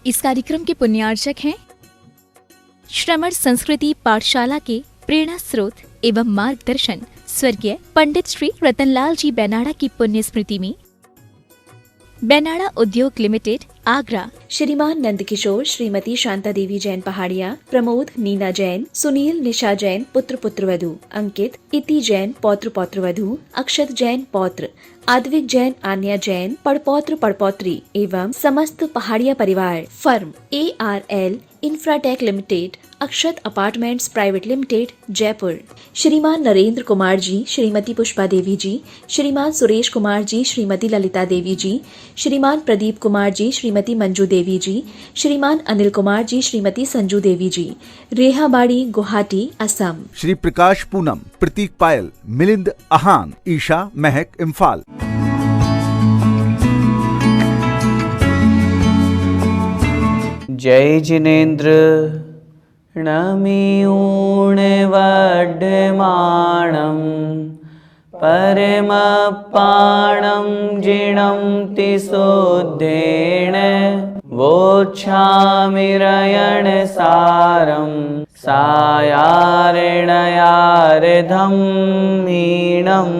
इस कार्यक्रम के पुण्यार्चक हैं श्रमण संस्कृति पाठशाला के प्रेरणा स्रोत एवं मार्गदर्शन स्वर्गीय पंडित श्री रतनलाल जी बेनाड़ा की पुण्य स्मृति में बेनाड़ा उद्योग लिमिटेड आगरा, श्रीमान नंदकिशोर श्रीमती शांता देवी जैन पहाड़िया, प्रमोद नीना जैन, सुनील निशा जैन पुत्र पुत्रवधू, अंकित इति जैन पौत्र पौत्रवधू, अक्षत जैन पौत्र, आद्विक जैन आन्या जैन पड़पौत्र पड़पौत्री एवं समस्त पहाड़िया परिवार, फर्म ARL इंफ्राटेक लिमिटेड, अक्षत अपार्टमेंट्स प्राइवेट लिमिटेड, जयपुर। श्रीमान नरेंद्र कुमार जी, श्रीमती पुष्पा देवी जी, श्रीमान सुरेश कुमार जी, श्रीमती ललिता देवी जी, श्रीमान प्रदीप कुमार जी, श्रीमती मंजू देवी जी, श्रीमान अनिल कुमार जी, श्रीमती संजू देवी जी, रेहाबाड़ी गुवाहाटी असम। श्री प्रकाश पूनम, प्रतीक पायल, मिलिंद आहान, ईशा महक इम्फाल। जय जिनेन्द्र नमि ऊणवड्ढमाणं परमपाणं जिणं तिशोद्धेन वोच्छामिरयणसारं सायारणयार्धं हीणम्।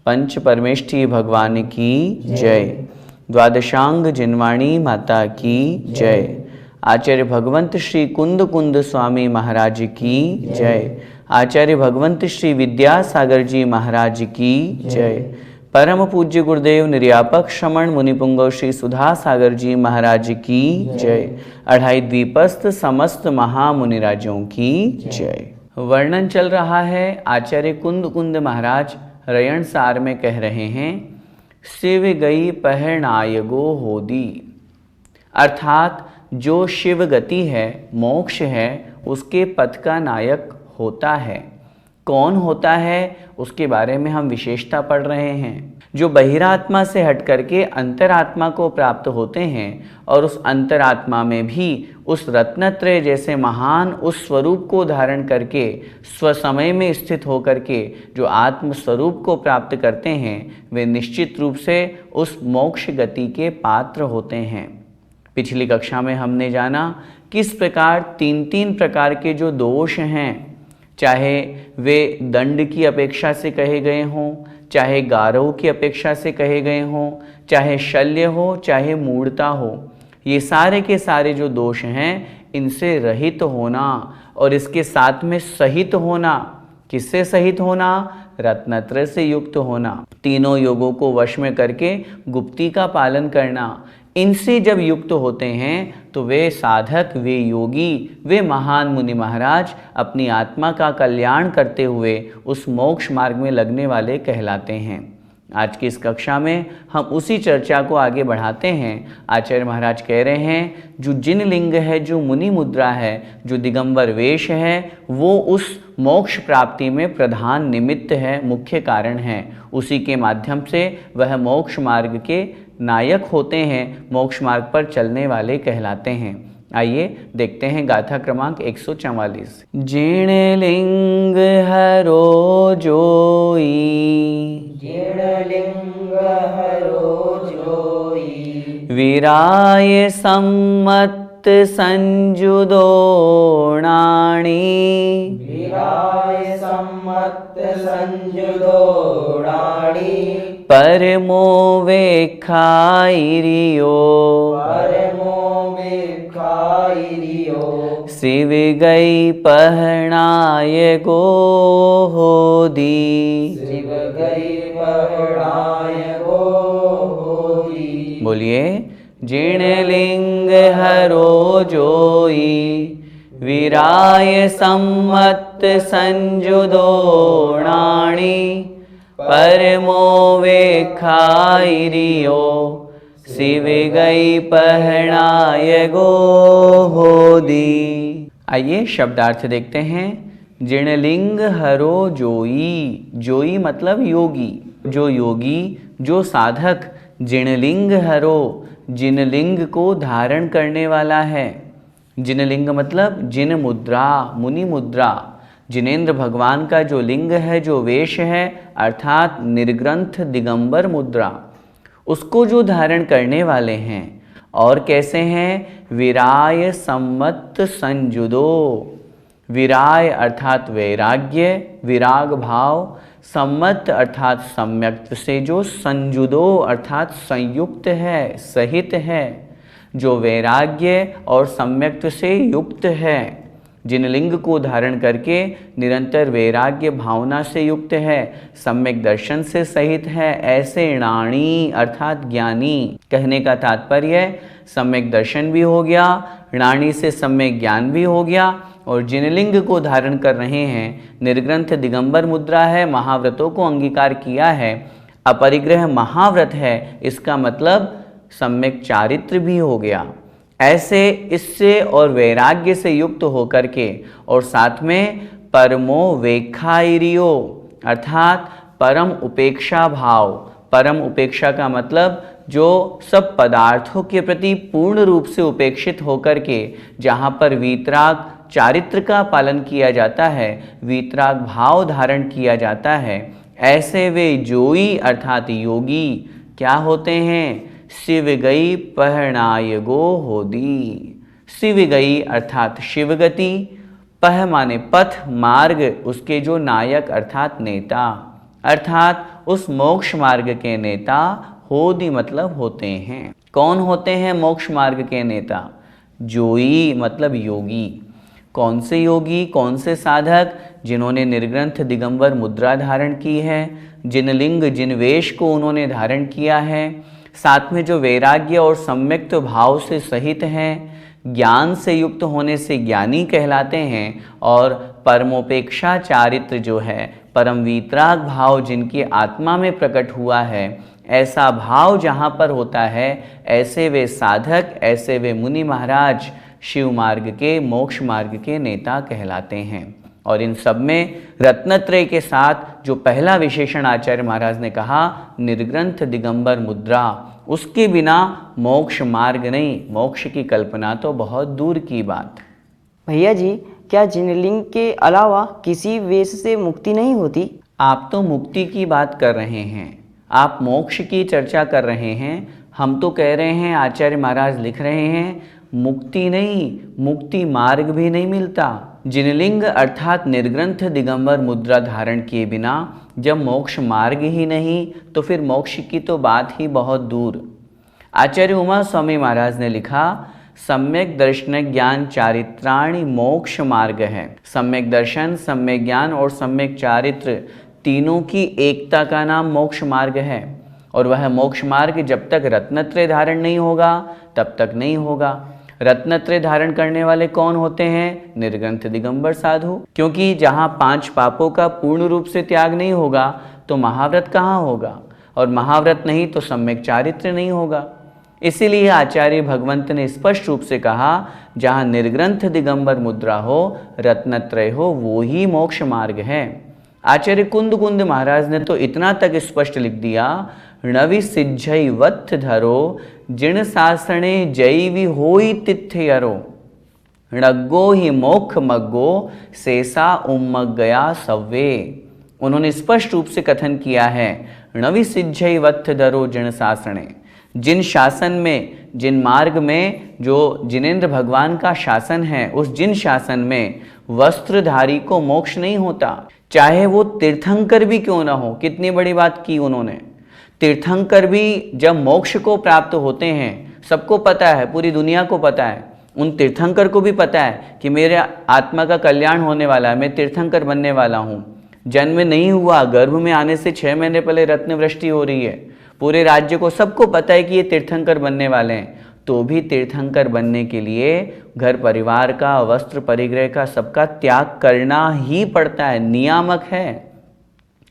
पंच परमेष्ठी भगवान की जय। द्वादशांग जिनवाणी माता की जय। आचार्य भगवंत श्री कुंद कुंद स्वामी महाराज की जय। आचार्य भगवंत श्री विद्यासागर जी महाराज की जय। परम पूज्य गुरुदेव निर्यापक श्रमण मुनिपुंगव श्री सुधा सागर जी महाराज की जय। अढ़ाई द्वीपस्थ समस्त महामुनिराजों की जय। वर्णन चल रहा है। आचार्य कुंद कुंद महाराज रयण सार में कह रहे हैं, शिव गई पहनायगो होदी, अर्थात जो शिव गति है, मोक्ष है, उसके पथ का नायक होता है। कौन होता है उसके बारे में हम विशेषता पढ़ रहे हैं। जो बहिरात्मा से हट करके अंतरात्मा को प्राप्त होते हैं और उस अंतरात्मा में भी उस रत्नत्रय जैसे महान उस स्वरूप को धारण करके स्वसमय में स्थित होकर के जो आत्म स्वरूप को प्राप्त करते हैं, वे निश्चित रूप से उस मोक्ष गति के पात्र होते हैं। पिछली कक्षा में हमने जाना किस प्रकार तीन प्रकार के जो दोष हैं, चाहे वे दंड की अपेक्षा से कहे गए हों, चाहे गारव की अपेक्षा से कहे गए हों, चाहे शल्य हो, चाहे मूढ़ता हो, ये सारे के सारे जो दोष हैं, इनसे रहित होना और इसके साथ में सहित होना। किससे सहित होना? रत्नत्रय से युक्त होना। तीनों योगों को वश में करके गुप्ती का पालन करना। इनसे जब युक्त होते हैं तो वे साधक, वे योगी, वे महान मुनि महाराज अपनी आत्मा का कल्याण करते हुए उस मोक्ष मार्ग में लगने वाले कहलाते हैं। आज की इस कक्षा में हम उसी चर्चा को आगे बढ़ाते हैं। आचार्य महाराज कह रहे हैं, जो जिन लिंग है, जो मुनि मुद्रा है, जो दिगंबर वेश है, वो उस मोक्ष प्राप्ति में प्रधान निमित्त है, मुख्य कारण है। उसी के माध्यम से वह मोक्ष मार्ग के नायक होते हैं, मोक्ष मार्ग पर चलने वाले कहलाते हैं। आइए देखते हैं गाथा क्रमांक 144। जिण लिंग हरो जोई, जिण लिंग हरो जोई, विराय सम्मत संजुदोणाणी, विराय सम्मत संजुदोणाणी, परमो वेखाइरियो, परमो वेखाइरियो, शिव गई पहनाय गो होदी, शिव गई पहनाय गो होदी। बोलिए, जिण लिंग हरो जोई, विराय सम्मत संजुदोणाणी, परमो वेखाइरियो, शिव गई पहनाय गो होदी। आइए शब्दार्थ देखते हैं। जिणलिंग हरो जोई, जोई मतलब योगी, जो योगी, जो साधक जिणलिंग हरो, जिनलिंग को धारण करने वाला है। जिनलिंग मतलब जिन मुद्रा, मुनि मुद्रा। जिनेन्द्र भगवान का जो लिंग है, जो वेश है, अर्थात निर्ग्रंथ दिगंबर मुद्रा, उसको जो धारण करने वाले हैं और कैसे हैं? विराय सम्मत संजुदो। विराय अर्थात वैराग्य, विराग भाव, सम्मत अर्थात सम्यक्त से जो, संजुदो अर्थात संयुक्त है, सहित है, जो वैराग्य और सम्यक्त से युक्त है, जिन लिंग को धारण करके निरंतर वैराग्य भावना से युक्त है, सम्यक दर्शन से सहित है, ऐसे णाणी अर्थात ज्ञानी। कहने का तात्पर्य सम्यक दर्शन भी हो गया, णाणी से सम्यक ज्ञान भी हो गया, और जिन लिंग को धारण कर रहे हैं, निर्ग्रंथ दिगंबर मुद्रा है, महाव्रतों को अंगीकार किया है, अपरिग्रह महाव्रत है, इसका मतलब सम्यक चारित्र भी हो गया। ऐसे इससे और वैराग्य से युक्त होकर के, और साथ में परमो वेखाइरियो अर्थात परम उपेक्षा भाव। परम उपेक्षा का मतलब जो सब पदार्थों के प्रति पूर्ण रूप से उपेक्षित होकर के, जहाँ पर वीतराग चारित्र का पालन किया जाता है, वीतराग भाव धारण किया जाता है, ऐसे वे जोई अर्थात योगी क्या होते हैं? शिव गई पहनाय गो होदी। शिव गई अर्थात शिवगति, पह माने पथ, मार्ग उसके जो नायक अर्थात नेता, अर्थात उस मोक्ष मार्ग के नेता, होदी मतलब होते हैं। कौन होते हैं मोक्ष मार्ग के नेता? जोई मतलब योगी। कौन से योगी, कौन से साधक? जिन्होंने निर्ग्रंथ दिगंबर मुद्रा धारण की है, जिन लिंग जिन वेश को उन्होंने धारण किया है, साथ में जो वैराग्य और सम्यक्त भाव से सहित हैं, ज्ञान से युक्त होने से ज्ञानी कहलाते हैं, और परमोपेक्षा चारित्र जो है, परम वीतराग भाव जिनकी आत्मा में प्रकट हुआ है, ऐसा भाव जहाँ पर होता है, ऐसे वे साधक, ऐसे वे मुनि महाराज शिव मार्ग के, मोक्ष मार्ग के नेता कहलाते हैं। और इन सब में रत्नत्रय के साथ जो पहला विशेषण आचार्य महाराज ने कहा, निर्ग्रंथ दिगंबर मुद्रा, उसके बिना मोक्ष मार्ग नहीं, मोक्ष की कल्पना तो बहुत दूर की बात। भैया जी, क्या जिनलिंग के अलावा किसी वेश से मुक्ति नहीं होती? आप तो मुक्ति की बात कर रहे हैं, आप मोक्ष की चर्चा कर रहे हैं। हम तो कह रहे हैं, आचार्य महाराज लिख रहे हैं, मुक्ति नहीं, मुक्ति मार्ग भी नहीं मिलता। जिनलिंग अर्थात निर्ग्रंथ दिगंबर मुद्रा धारण किए बिना जब मोक्ष मार्ग ही नहीं, तो फिर मोक्ष की तो बात ही बहुत दूर। आचार्य उमा स्वामी महाराज ने लिखा, सम्यक दर्शन ज्ञान चारित्राणि मोक्ष मार्ग है। सम्यक दर्शन, सम्यक ज्ञान और सम्यक चारित्र तीनों की एकता का नाम मोक्ष मार्ग है। और वह मोक्ष मार्ग जब तक रत्नत्रय धारण नहीं होगा तब तक नहीं होगा। रत्नत्रय धारण करने वाले कौन होते हैं? निर्ग्रंथ दिगंबर साधु। क्योंकि जहाँ 5 पापों का पूर्ण रूप से त्याग नहीं होगा तो महाव्रत कहाँ होगा, और महाव्रत नहीं तो सम्यक चारित्र नहीं होगा। इसीलिए आचार्य भगवंत ने स्पष्ट रूप से कहा, जहाँ निर्ग्रंथ दिगंबर मुद्रा हो, रत्नत्रय हो, वो ही मोक्ष मार्ग है। आचार्य कुंद महाराज ने तो इतना तक स्पष्ट लिख दिया, णवि सिज्झई वत्थ धरो, जिण सासणे जैवी होई तिथ्यरो, णग्गो ही मोक्ष मग्गो, शेषा उम्मग गया सव्वे। उन्होंने स्पष्ट रूप से कथन किया है, णवि सिज्झई वत्थ धरो जिण सासणे, जिन शासन में, जिन मार्ग में जो जिनेंद्र भगवान का शासन है, उस जिन शासन में वस्त्रधारी को मोक्ष नहीं होता, चाहे वो तीर्थंकर भी क्यों ना हो। कितनी बड़ी बात की उन्होंने। तीर्थंकर भी जब मोक्ष को प्राप्त होते हैं, सबको पता है, पूरी दुनिया को पता है, उन तीर्थंकर को भी पता है कि मेरे आत्मा का कल्याण होने वाला है, मैं तीर्थंकर बनने वाला हूँ। जन्म नहीं हुआ, गर्भ में आने से 6 महीने पहले रत्न वृष्टि हो रही है, पूरे राज्य को सबको पता है कि ये तीर्थंकर बनने वाले हैं, तो भी तीर्थंकर बनने के लिए घर परिवार का, वस्त्र परिग्रह का, सबका त्याग करना ही पड़ता है, नियामक है।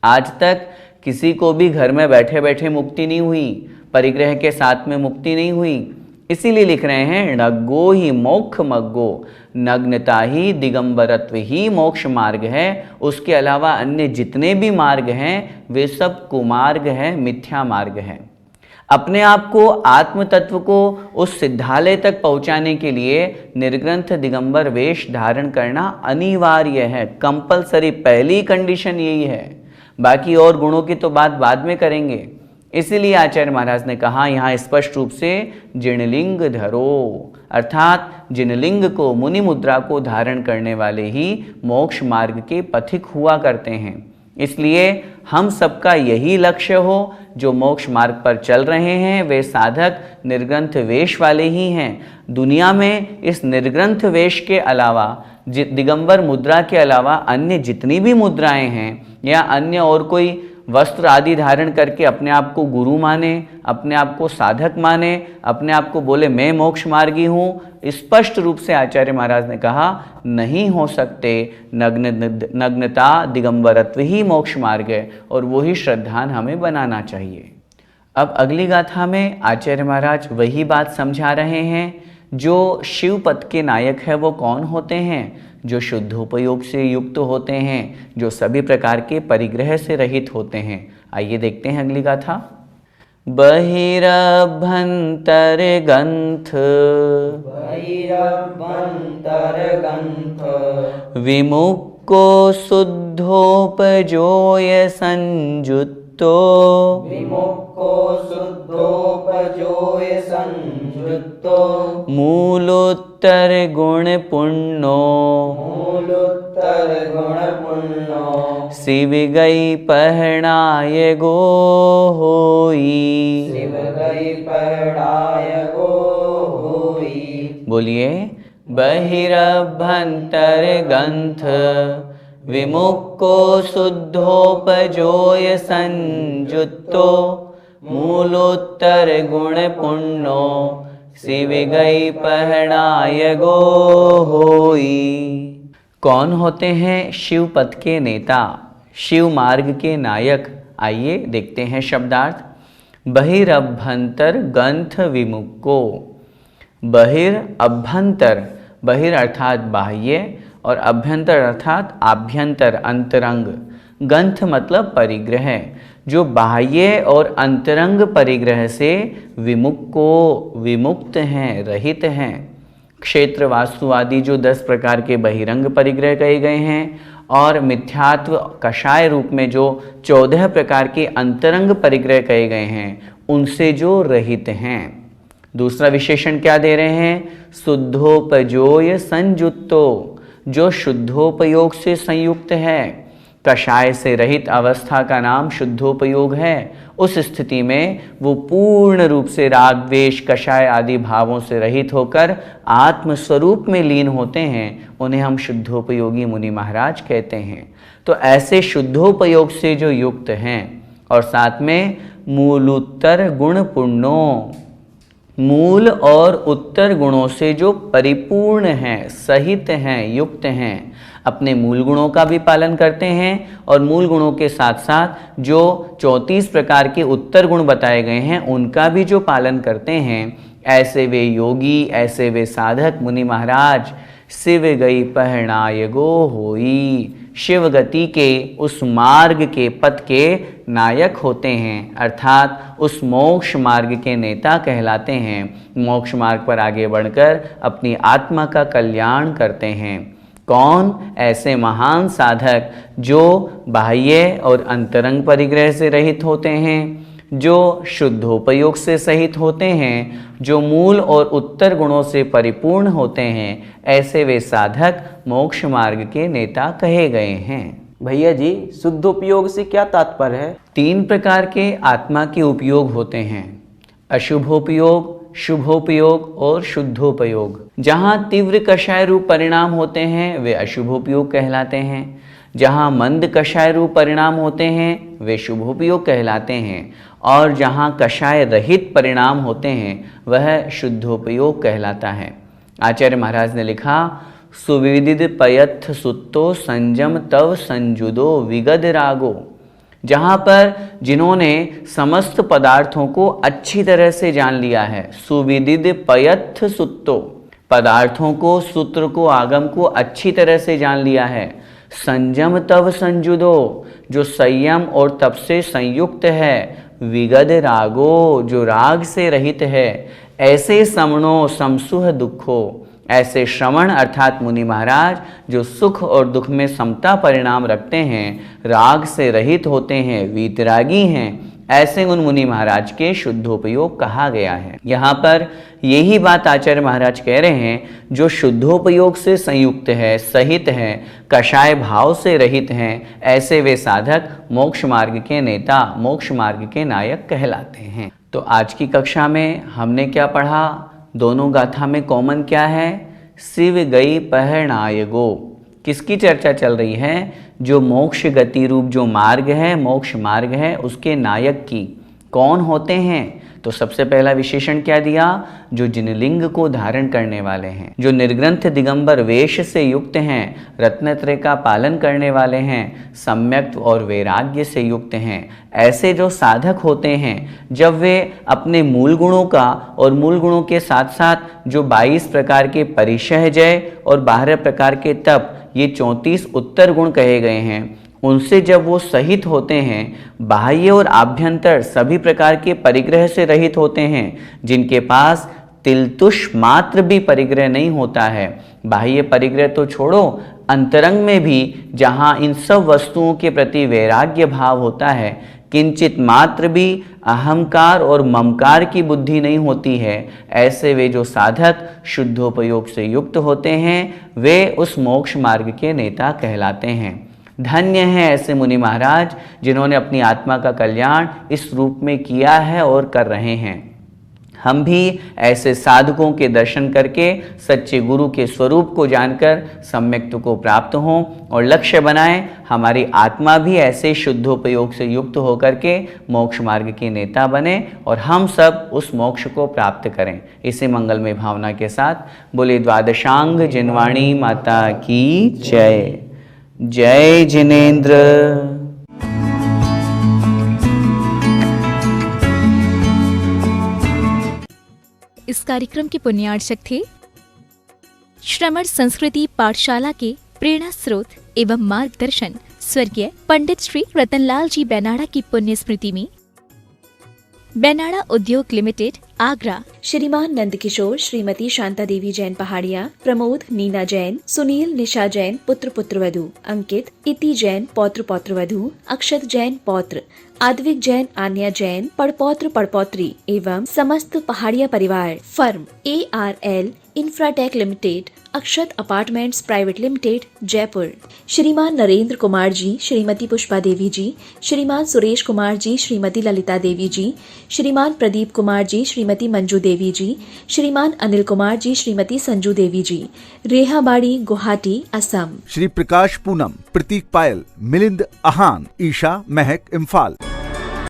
आज तक किसी को भी घर में बैठे बैठे मुक्ति नहीं हुई, परिग्रह के साथ में मुक्ति नहीं हुई। इसीलिए लिख रहे हैं, नग्गो ही मोक्ष मग्गो, नग्नता ही दिगंबरत्व ही मोक्ष मार्ग है। उसके अलावा अन्य जितने भी मार्ग हैं वे सब कुमार्ग हैं, मिथ्या मार्ग हैं। अपने आप को, आत्म तत्व को उस सिद्धालय तक पहुंचाने के लिए निर्ग्रंथ दिगंबर वेश धारण करना अनिवार्य है, कंपलसरी। पहली कंडीशन यही है। बाकी और गुणों की तो बात बाद में करेंगे। इसीलिए आचार्य महाराज ने कहा यहाँ स्पष्ट रूप से जिनलिंग धरो, अर्थात जिनलिंग को, मुनि मुद्रा को धारण करने वाले ही मोक्ष मार्ग के पथिक हुआ करते हैं। इसलिए हम सबका यही लक्ष्य हो, जो मोक्ष मार्ग पर चल रहे हैं वे साधक निर्ग्रंथ वेश वाले ही हैं। दुनिया में इस निर्ग्रंथ वेश के अलावा, दिगंबर मुद्रा के अलावा अन्य जितनी भी मुद्राएं हैं या अन्य और कोई वस्त्र आदि धारण करके अपने आप को गुरु माने, अपने आप को साधक माने, अपने आप को बोले मैं मोक्ष मार्गी हूँ, स्पष्ट रूप से आचार्य महाराज ने कहा नहीं हो सकते। नग्नता दिगंबरत्व ही मोक्ष मार्ग है और वही श्रद्धान हमें बनाना चाहिए। अब अगली गाथा में आचार्य महाराज वही बात समझा रहे हैं, जो शिव पद के नायक है वो कौन होते हैं? जो शुद्धोपयोग से युक्त होते हैं, जो सभी प्रकार के परिग्रह से रहित होते हैं। आइए देखते हैं अगली गाथा। बहिरभ्यंतर गंथ विमुक्को शुद्धोपजोय संयुक्तो मूलोत्तर गुण पुण्यो शिव गई पहनाय गो होई। बोलिए बहिरभ्यंतर गंथ विमुक्को शुद्धोपजोय संयुक्तो मूलोत्तर गुण पुण्यो शिव गई पहनाय गो होई। कौन होते हैं शिव पद के नेता, शिव मार्ग के नायक? आइए देखते हैं शब्दार्थ। बहिरभ्यंतर गंथ विमुक्को। बहिर अभ्यंतर, बहिर अर्थात बाह्य और अभ्यंतर अर्थात आभ्यंतर अंतरंग। गंथ मतलब परिग्रह, जो बाह्य और अंतरंग परिग्रह से विमुक्को विमुक्त हैं, रहित हैं। क्षेत्र वास्तु आदि जो 10 प्रकार के बहिरंग परिग्रह कहे गए हैं और मिथ्यात्व कषाय रूप में जो 14 प्रकार के अंतरंग परिग्रह कहे गए हैं, उनसे जो रहित हैं। दूसरा विशेषण क्या दे रहे हैं? शुद्धोपजोय संयुक्तो, जो शुद्धोपयोग से संयुक्त है। कषाय से रहित अवस्था का नाम शुद्धोपयोग है। उस स्थिति में वो पूर्ण रूप से राग द्वेष कषाय आदि भावों से रहित होकर आत्मस्वरूप में लीन होते हैं। उन्हें हम शुद्धोपयोगी मुनि महाराज कहते हैं। तो ऐसे शुद्धोपयोग से जो युक्त हैं और साथ में मूलोत्तर गुण पुण्यो, मूल और उत्तर गुणों से जो परिपूर्ण हैं, सहित हैं, युक्त हैं, अपने मूल गुणों का भी पालन करते हैं और मूल गुणों के साथ साथ जो 34 प्रकार के उत्तर गुण बताए गए हैं उनका भी जो पालन करते हैं, ऐसे वे योगी, ऐसे वे साधक मुनि महाराज शिव गई पहनाय गो होई, शिव गति के उस मार्ग के पथ के नायक होते हैं, अर्थात उस मोक्ष मार्ग के नेता कहलाते हैं। मोक्ष मार्ग पर आगे बढ़कर अपनी आत्मा का कल्याण करते हैं। कौन? ऐसे महान साधक जो बाह्य और अंतरंग परिग्रह से रहित होते हैं, जो शुद्धोपयोग से सहित होते हैं, जो मूल और उत्तर गुणों से परिपूर्ण होते हैं, ऐसे वे साधक मोक्ष मार्ग के नेता कहे गए हैं। भैया जी, शुद्धोपयोग से क्या तात्पर्य है? 3 प्रकार के आत्मा के उपयोग होते हैं, अशुभोपयोग, शुभोपयोग और शुद्धोपयोग। जहाँ तीव्र कषाय रूप परिणाम होते हैं वे अशुभोपयोग कहलाते हैं, जहाँ मंद कषाय रूप परिणाम होते हैं वे शुभोपयोग कहलाते हैं, और जहाँ कषाय रहित परिणाम होते हैं वह शुद्धोपयोग कहलाता है। आचार्य महाराज ने लिखा, सुविदित पयथ सुत्तो संजम तव संजुदो विगद रागो। जहाँ पर जिन्होंने समस्त पदार्थों को अच्छी तरह से जान लिया है, सुविदित पयथ सुत्तो, पदार्थों को, सूत्र को, आगम को अच्छी तरह से जान लिया है। संजम तव संजुदो, जो संयम और तप से संयुक्त है। विगद रागो, जो राग से रहित है। ऐसे समणो समसुह दुखो, ऐसे श्रवण अर्थात मुनि महाराज जो सुख और दुख में समता परिणाम रखते हैं, राग से रहित होते हैं, वीतरागी हैं, ऐसे उन मुनि महाराज के शुद्धोपयोग कहा गया है। यहाँ पर यही बात आचार्य महाराज कह रहे हैं, जो शुद्धोपयोग से संयुक्त है, सहित है, कषाय भाव से रहित हैं, ऐसे वे साधक मोक्ष मार्ग के नेता, मोक्ष मार्ग के नायक कहलाते हैं। तो आज की कक्षा में हमने क्या पढ़ा? दोनों गाथा में कॉमन क्या है? शिव गई पहनायगो। किसकी चर्चा चल रही है? जो मोक्ष गति रूप जो मार्ग है, मोक्ष मार्ग है, उसके नायक की। कौन होते हैं? तो सबसे पहला विशेषण क्या दिया? जो जिनलिंग को धारण करने वाले हैं, जो निर्ग्रंथ दिगंबर वेश से युक्त हैं, रत्नत्रय का पालन करने वाले हैं, सम्यक और वैराग्य से युक्त हैं। ऐसे जो साधक होते हैं, जब वे अपने मूल गुणों का और मूल गुणों के साथ साथ जो 22 प्रकार के परिशहजय और 12 प्रकार के तप, ये 34 उत्तर गुण कहे गए हैं, उनसे जब वो सहित होते हैं, बाह्य और आभ्यंतर सभी प्रकार के परिग्रह से रहित होते हैं, जिनके पास तिलतुष मात्र भी परिग्रह नहीं होता है, बाह्य परिग्रह तो छोड़ो, अंतरंग में भी जहाँ इन सब वस्तुओं के प्रति वैराग्य भाव होता है, किंचित मात्र भी अहंकार और ममकार की बुद्धि नहीं होती है, ऐसे वे जो साधक शुद्धोपयोग से युक्त होते हैं, वे उस मोक्ष मार्ग के नेता कहलाते हैं। धन्य हैं ऐसे मुनि महाराज जिन्होंने अपनी आत्मा का कल्याण इस रूप में किया है और कर रहे हैं। हम भी ऐसे साधकों के दर्शन करके सच्चे गुरु के स्वरूप को जानकर सम्यक्त्व को प्राप्त हों और लक्ष्य बनाएं, हमारी आत्मा भी ऐसे शुद्धोपयोग से युक्त होकर के मोक्ष मार्ग के नेता बने और हम सब उस मोक्ष को प्राप्त करें। इसी मंगलमय भावना के साथ बोले द्वादशांग जिनवाणी माता की जय। जय जिनेंद्र। इस कार्यक्रम के पुण्यार्चक थे श्रमण संस्कृति पाठशाला के प्रेरणा स्रोत एवं मार्गदर्शन स्वर्गीय पंडित श्री रतनलाल जी बेनाड़ा की पुण्य स्मृति में बेनाड़ा उद्योग लिमिटेड, आगरा। श्रीमान नंदकिशोर, श्रीमती शांता देवी जैन पहाड़िया, प्रमोद नीना जैन, सुनील निशा जैन पुत्र पुत्रवधू, अंकित इति जैन पौत्र पौत्रवधू, अक्षत जैन पौत्र, आद्विक जैन आन्या जैन पड़पौत्र पड़पौत्री एवं समस्त पहाड़िया परिवार, फर्म ARL इंफ्राटेक लिमिटेड, अक्षत अपार्टमेंट्स प्राइवेट लिमिटेड, जयपुर। श्रीमान नरेंद्र कुमार जी, श्रीमती पुष्पा देवी जी, श्रीमान सुरेश कुमार जी, श्रीमती ललिता देवी जी, श्रीमान प्रदीप कुमार जी, श्रीमती मंजू देवी जी, श्रीमान अनिल कुमार जी, श्रीमती संजू देवी जी, रेहाबाड़ी, गुवाहाटी, असम। श्री प्रकाश पूनम, प्रतीक पायल, मिलिंद आहान, ईशा महक, इम्फाल।